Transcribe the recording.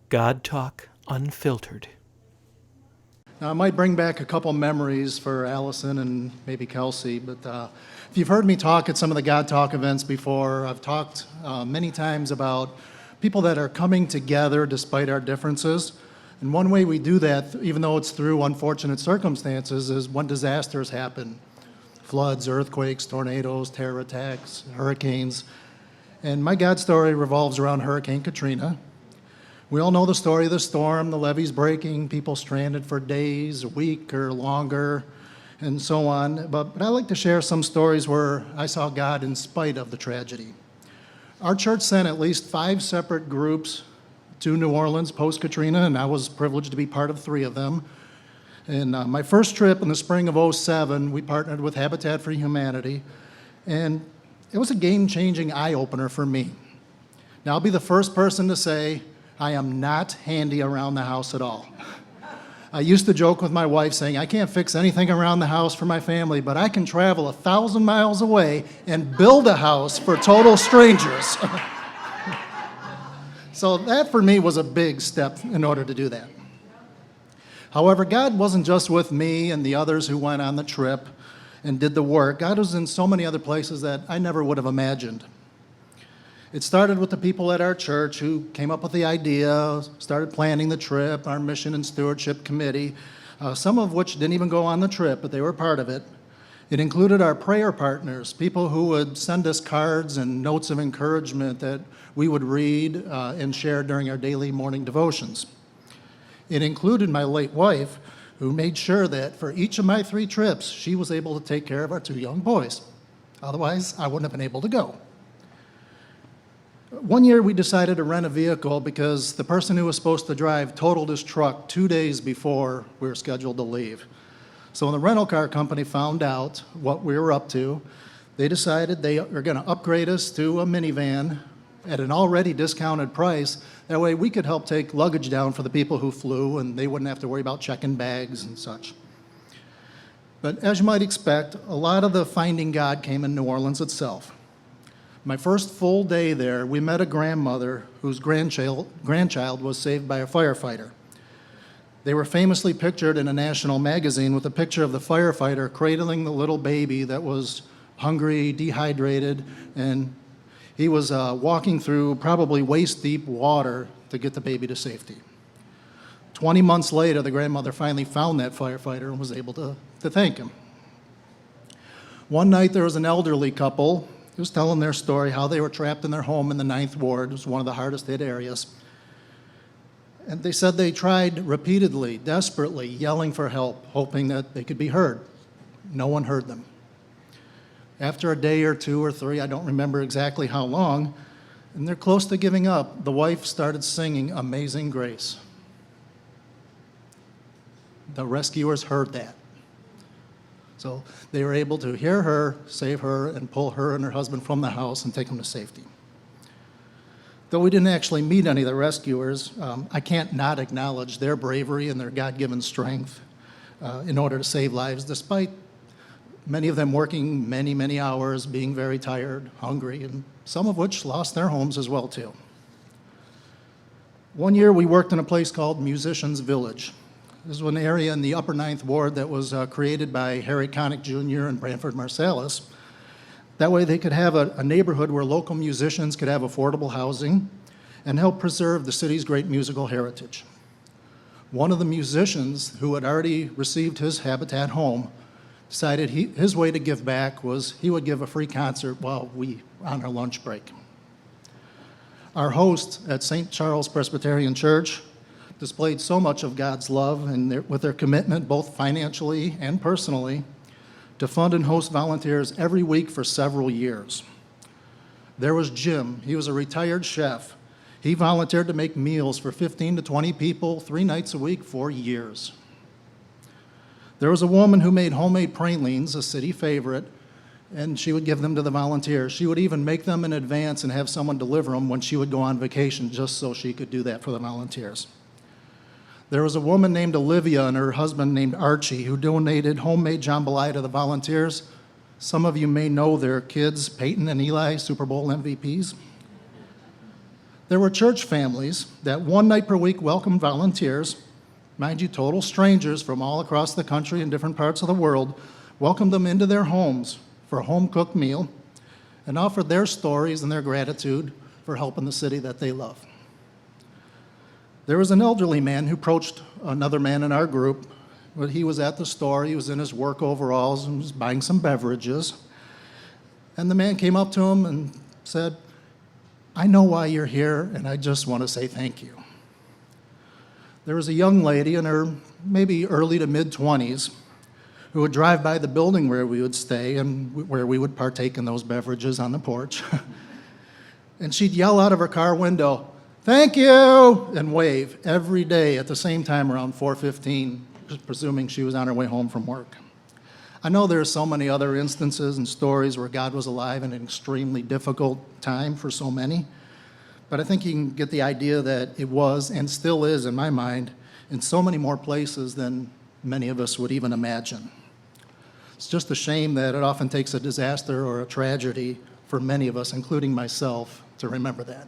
God Talk Unfiltered. Now, I might bring back a couple memories for Allison and maybe Kelsey, but if you've heard me talk at some of the God Talk events before, I've talked many times about people that are coming together despite our differences. And one way we do that, even though it's through unfortunate circumstances, is when disasters happen. Floods, earthquakes, tornadoes, terror attacks, hurricanes. And my God story revolves around Hurricane Katrina. We all know the story of the storm, the levees breaking, people stranded for days, a week or longer, and so on. But I like to share some stories where I saw God in spite of the tragedy. Our church sent at least 5 separate groups to New Orleans post-Katrina, and I was privileged to be part of 3 of them. And my first trip in the spring of '07, we partnered with Habitat for Humanity, and it was a game-changing eye-opener for me. Now, I'll be the first person to say, I am not handy around the house at all. I used to joke with my wife saying, I can't fix anything around the house for my family, but I can travel 1,000 miles away and build a house for total strangers. So that for me was a big step in order to do that. However, God wasn't just with me and the others who went on the trip and did the work. God was in so many other places that I never would have imagined. It started with the people at our church who came up with the idea, started planning the trip, our mission and stewardship committee, some of which didn't even go on the trip, but they were part of it. It included our prayer partners, people who would send us cards and notes of encouragement that we would read and share during our daily morning devotions. It included my late wife, who made sure that for each of my 3 trips, she was able to take care of our 2 young boys. Otherwise, I wouldn't have been able to go. One year we decided to rent a vehicle because the person who was supposed to drive totaled his truck 2 days before we were scheduled to leave. So when the rental car company found out what we were up to, they decided they are going to upgrade us to a minivan at an already discounted price. That way we could help take luggage down for the people who flew and they wouldn't have to worry about checking bags and such. But as you might expect, a lot of the finding God came in New Orleans itself. My first full day there, we met a grandmother whose grandchild was saved by a firefighter. They were famously pictured in a national magazine with a picture of the firefighter cradling the little baby that was hungry, dehydrated, and he was walking through probably waist-deep water to get the baby to safety. 20 months later, the grandmother finally found that firefighter and was able to thank him. One night, there was an elderly couple who was telling their story, how they were trapped in their home in the 9th Ward. It was one of the hardest hit areas. And they said they tried repeatedly, desperately, yelling for help, hoping that they could be heard. No one heard them. After a day or 2 or 3, I don't remember exactly how long, and they're close to giving up, the wife started singing Amazing Grace. The rescuers heard that. So they were able to hear her, save her, and pull her and her husband from the house and take them to safety. Though we didn't actually meet any of the rescuers, I can't not acknowledge their bravery and their God-given strength in order to save lives, despite many of them working many, many hours, being very tired, hungry, and some of which lost their homes as well, too. One year we worked in a place called Musicians Village. This was an area in the upper 9th Ward that was created by Harry Connick Jr. and Branford Marsalis. That way they could have a neighborhood where local musicians could have affordable housing and help preserve the city's great musical heritage. One of the musicians who had already received his Habitat home decided his way to give back was he would give a free concert while we on our lunch break. Our host at St. Charles Presbyterian Church displayed so much of God's love and with their commitment, both financially and personally, to fund and host volunteers every week for several years. There was Jim. He was a retired chef. He volunteered to make meals for 15 to 20 people 3 nights a week for years. There was a woman who made homemade pralines, a city favorite, and she would give them to the volunteers. She would even make them in advance and have someone deliver them when she would go on vacation just so she could do that for the volunteers. There was a woman named Olivia and her husband named Archie who donated homemade jambalaya to the volunteers. Some of you may know their kids, Peyton and Eli, Super Bowl MVPs. There were church families that one night per week welcomed volunteers, mind you, total strangers from all across the country and different parts of the world, welcomed them into their homes for a home-cooked meal and offered their stories and their gratitude for helping the city that they love. There was an elderly man who approached another man in our group. But he was at the store, he was in his work overalls and was buying some beverages. And the man came up to him and said, "I know why you're here, and I just want to say thank you." There was a young lady in her maybe early to mid-20s who would drive by the building where we would stay and where we would partake in those beverages on the porch. And she'd yell out of her car window, "Thank you," and wave every day at the same time around 4:15, presuming she was on her way home from work. I know there are so many other instances and stories where God was alive in an extremely difficult time for so many, but I think you can get the idea that it was and still is, in my mind, in so many more places than many of us would even imagine. It's just a shame that it often takes a disaster or a tragedy for many of us, including myself, to remember that.